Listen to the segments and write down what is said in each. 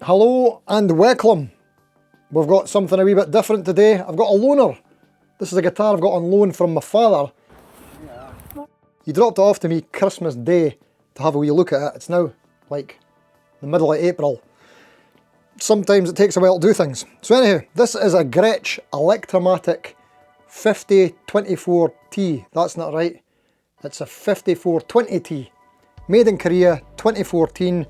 Hello and welcome. We've got something a wee bit different today. I've got a loaner. This is a guitar I've got on loan from my father. He dropped it off to me Christmas Day to have a wee look at it. It's now like the middle of April. Sometimes it takes a while to do things. So anyhow, this is a Gretsch Electromatic 5024T. That's not right. It's a 5420T. Made in Korea, 2014.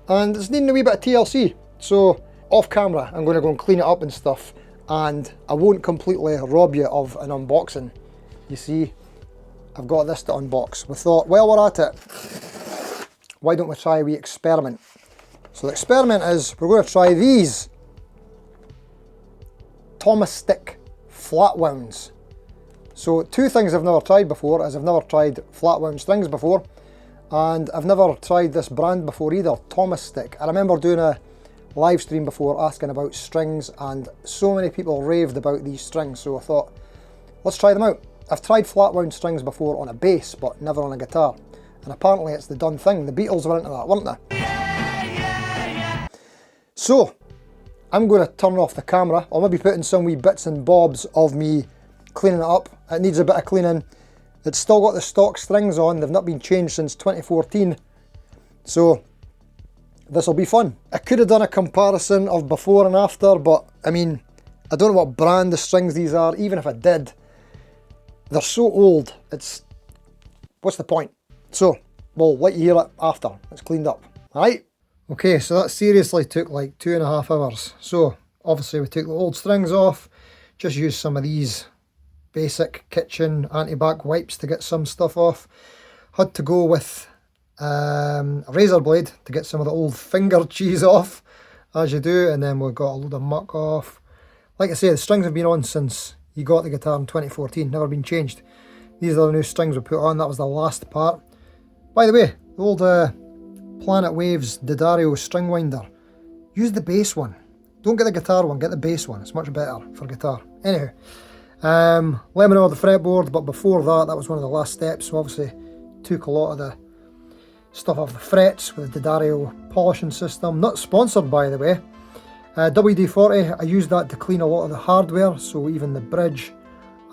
And it's needing a wee bit of TLC. So off camera, I'm going to go and clean it up and stuff. And I won't completely rob you of an unboxing. You see, I've got this to unbox. We thought, while we're at it, why don't we try a wee experiment? So the experiment is, we're going to try these Thomastik Flatwounds. So two things I've never tried before is I've never tried Flatwound strings before, and I've never tried this brand before either, Thomastik. I remember doing a live stream before asking about strings, and so many people raved about these strings, so I thought, let's try them out. I've tried Flatwound strings before on a bass, but never on a guitar, and apparently it's the done thing. The Beatles were into that, weren't they? So, I'm going to turn off the camera. I'll maybe put in some wee bits and bobs of me cleaning it up. It needs a bit of cleaning. It's still got the stock strings on. They've not been changed since 2014. So, this will be fun. I could have done a comparison of before and after, but I mean, I don't know what brand the strings these are. Even if I did, they're so old. What's the point? So, we'll let you hear it after it's cleaned up. Alright? Okay, so that seriously took like 2.5 hours. So, obviously we took the old strings off, just used some of these basic kitchen anti-back wipes to get some stuff off. Had to go with a razor blade to get some of the old finger cheese off, as you do, and then we've got a load of muck off. Like I say, the strings have been on since you got the guitar in 2014, never been changed. These are the new strings we put on, that was the last part. By the way, the old Planet Waves D'Addario string winder, use the bass one. Don't get the guitar one, get the bass one, it's much better for guitar. Anyhow, lemon oil the fretboard, but before that was one of the last steps, so obviously took a lot of the stuff off the frets with the D'Addario polishing system. Not sponsored, by the way. WD-40, I used that to clean a lot of the hardware, so even the bridge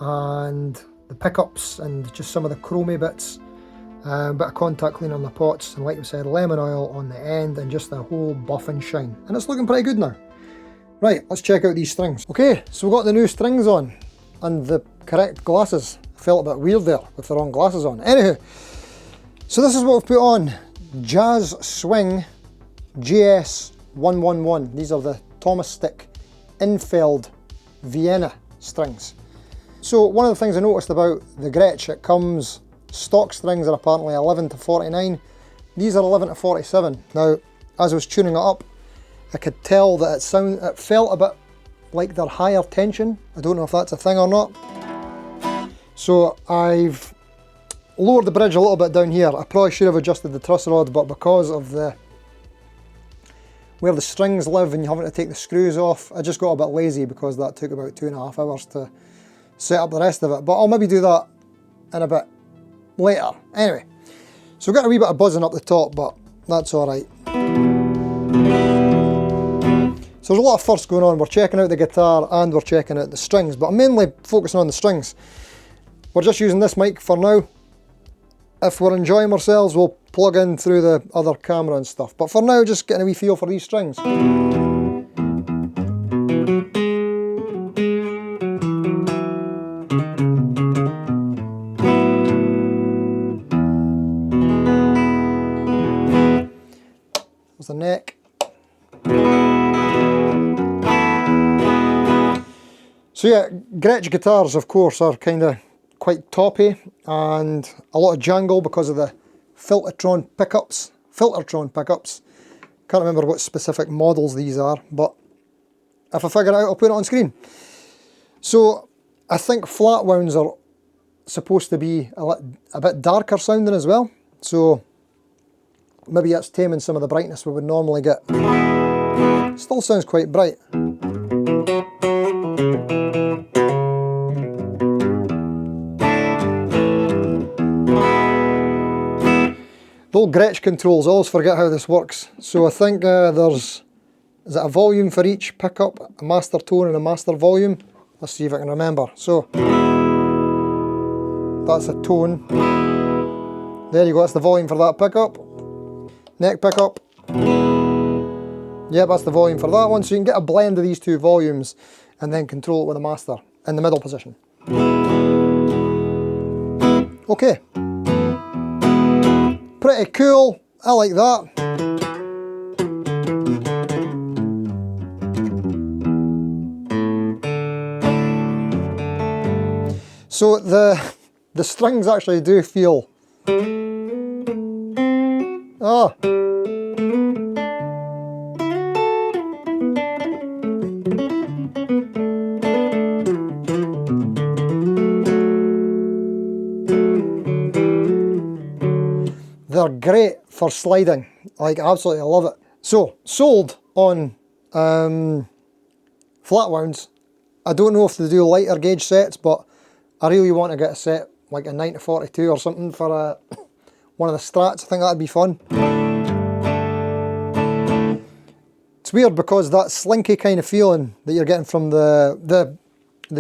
and the pickups and just some of the chromey bits. Bit of contact cleaner on the pots, and like I said, lemon oil on the end, and just the whole buff and shine. And it's looking pretty good now. Right, let's check out these strings. Okay, so we've got the new strings on, and the correct glasses. I felt a bit weird there with the wrong glasses on. Anywho, so this is what we've put on. Jazz Swing JS111. These are the Thomastik-Infeld Vienna strings. So one of the things I noticed about the Gretsch, it comes, stock strings are apparently 11 to 49. These are 11 to 47. Now, as I was tuning it up, I could tell that it felt a bit like they're higher tension. I don't know if that's a thing or not. So I've lowered the bridge a little bit down here. I probably should have adjusted the truss rod, but because of where the strings live and you having to take the screws off, I just got a bit lazy because that took about 2.5 hours to set up the rest of it. But I'll maybe do that in a bit later. Anyway, so we've got a wee bit of buzzing up the top, but that's alright. So there's a lot of firsts going on. We're checking out the guitar and we're checking out the strings, but I'm mainly focusing on the strings. We're just using this mic for now. If we're enjoying ourselves, we'll plug in through the other camera and stuff. But for now, just getting a wee feel for these strings. The neck. So yeah, Gretsch guitars of course are kind of quite toppy and a lot of jangle because of the Filtertron pickups. Can't remember what specific models these are, but if I figure it out I'll put it on screen. So I think Flatwounds are supposed to be a bit darker sounding as well, so maybe that's taming some of the brightness we would normally get. Still sounds quite bright. The old Gretsch controls, I always forget how this works. So I think there's Is it a volume for each pickup, a master tone and a master volume? Let's see if I can remember. So, that's a tone. There you go, that's the volume for that pickup. Neck pickup. Yep, that's the volume for that one. So you can get a blend of these two volumes and then control it with a master in the middle position. Okay. Pretty cool. I like that. So the strings actually do feel... Ah. They're great for sliding. Like, absolutely love it. So, sold on Flatwounds. I don't know if they do lighter gauge sets, but I really want to get a set like a 9-42 or something for one of the Strats. I think that'd be fun. It's weird because that slinky kind of feeling that you're getting from the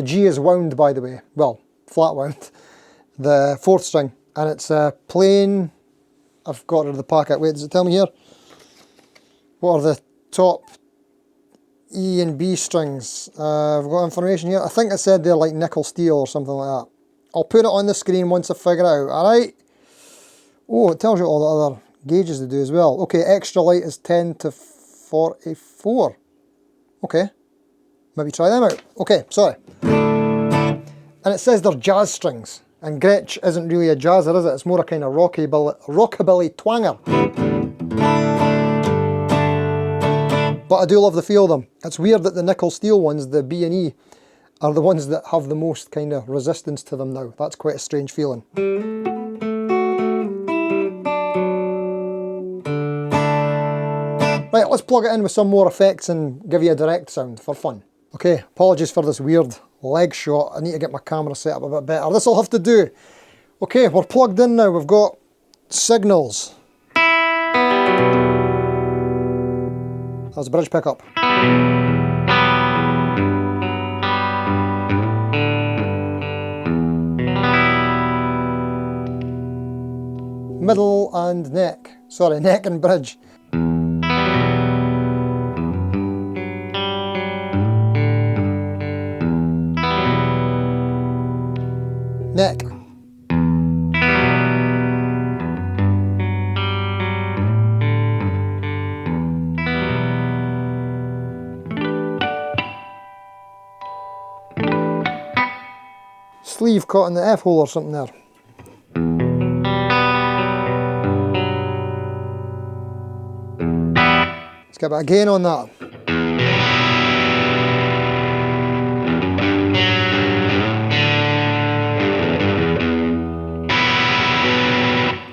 G is wound, by the way. Well, flat wound, the 4th string, and it's plain. I've got rid of the packet. Wait, does it tell me here? What are the top E and B strings? I've got information here. I think it said they're like nickel steel or something like that. I'll put it on the screen once I figure it out, alright? Oh, it tells you all the other gauges they do as well. Okay, extra light is 10-44. Okay, maybe try them out. Okay, sorry. And it says they're jazz strings. And Gretsch isn't really a jazzer, is it? It's more a kind of rockabilly twanger. But I do love the feel of them. It's weird that the nickel steel ones, the B and E, are the ones that have the most kind of resistance to them now. That's quite a strange feeling. Right, let's plug it in with some more effects and give you a direct sound for fun. Okay, apologies for this weird leg shot. I need to get my camera set up a bit better. This'll have to do. Okay, we're plugged in now. We've got signals. That's a bridge pickup. Middle and neck. Sorry, neck and bridge. Neck. Sleeve caught in the F hole or something there. Let's get a bit of gain on that.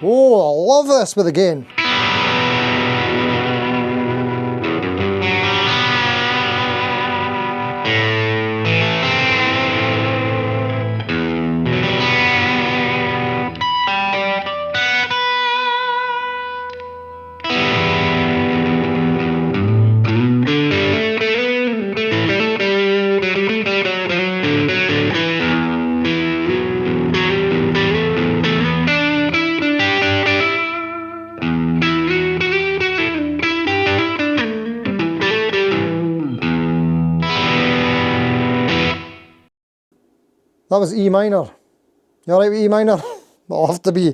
Oh, I love this with the gain. That was E minor. You alright with E minor? That'll have to be.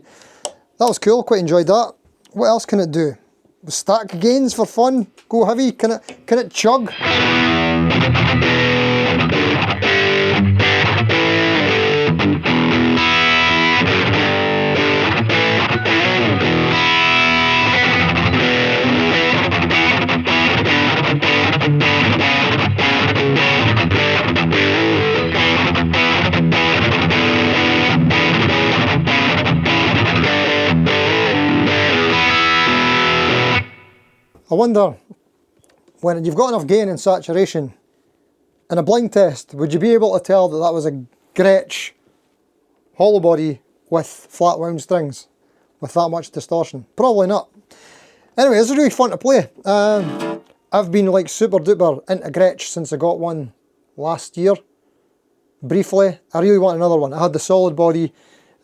That was cool, quite enjoyed that. What else can it do? Stack gains for fun? Go heavy? Can it chug? I wonder, when you've got enough gain and saturation, in a blind test, would you be able to tell that that was a Gretsch hollow body with flat wound strings, with that much distortion? Probably not. Anyway, this is really fun to play. I've been like super duper into Gretsch since I got one last year. Briefly, I really want another one. I had the solid body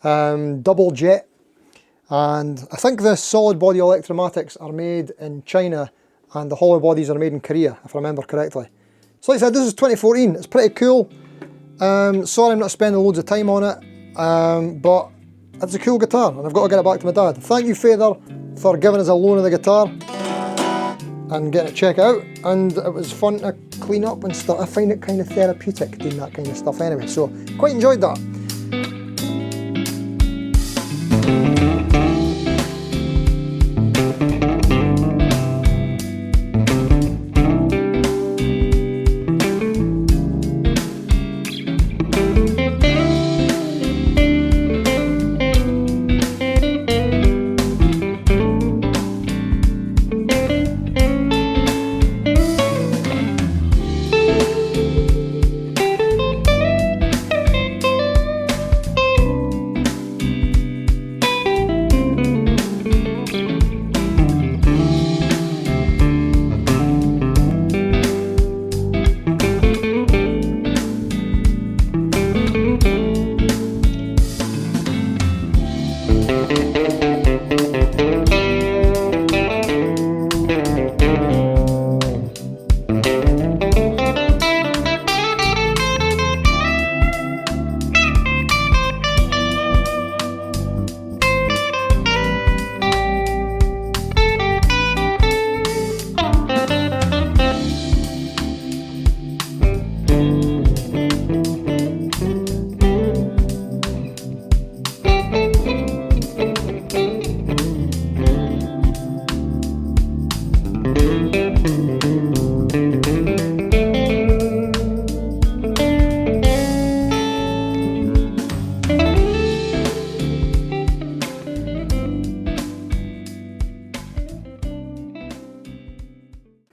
double jet, and I think the solid body electromatics are made in China and the hollow bodies are made in Korea, if I remember correctly. So like I said, this is 2014, it's pretty cool. Sorry I'm not spending loads of time on it, but it's a cool guitar and I've got to get it back to my dad. Thank you, Father, for giving us a loan of the guitar and getting it checked out, and it was fun to clean up and stuff. I find it kind of therapeutic doing that kind of stuff anyway, so quite enjoyed that.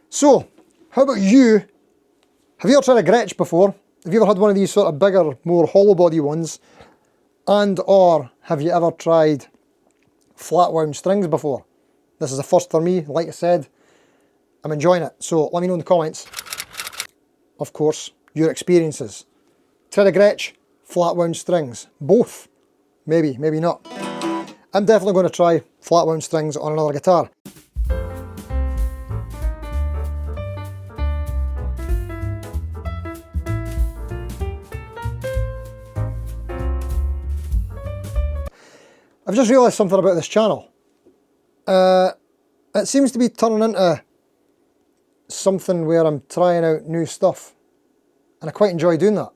So, how about you? Have you ever tried a Gretsch before? Have you ever had one of these sort of bigger, more hollow body ones? And or have you ever tried Flatwound strings before? This is a first for me, like I said. I'm enjoying it, so let me know in the comments, of course, your experiences. Tried a Gretsch, Flatwound strings, both. Maybe, maybe not. I'm definitely going to try Flatwound strings on another guitar. I've just realised something about this channel. It seems to be turning into something where I'm trying out new stuff, and I quite enjoy doing that.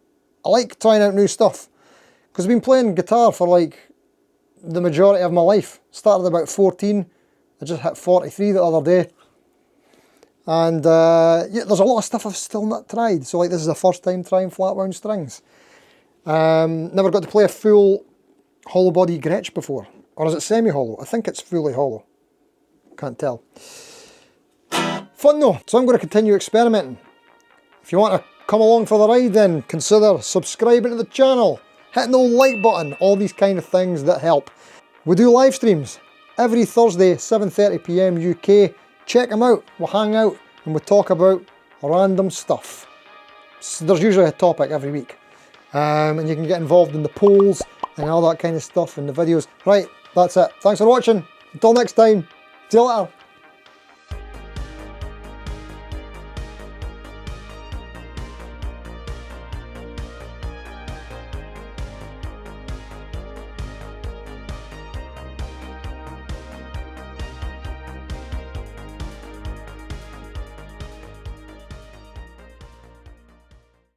I like trying out new stuff because I've been playing guitar for like the majority of my life. Started about 14, I just hit 43 the other day, and yeah, there's a lot of stuff I've still not tried. So like this is the first time trying Flatwound strings. Never got to play a full hollow body Gretsch before, or is it semi-hollow? I think it's fully hollow, can't tell. Fun though, so I'm going to continue experimenting. If you want to come along for the ride, then consider subscribing to the channel, hitting the like button, all these kind of things that help. We do live streams every Thursday, 7:30 PM UK. Check them out, we'll hang out and we talk about random stuff. So there's usually a topic every week, and you can get involved in the polls and all that kind of stuff in the videos. Right, that's it. Thanks for watching. Until next time, see you later.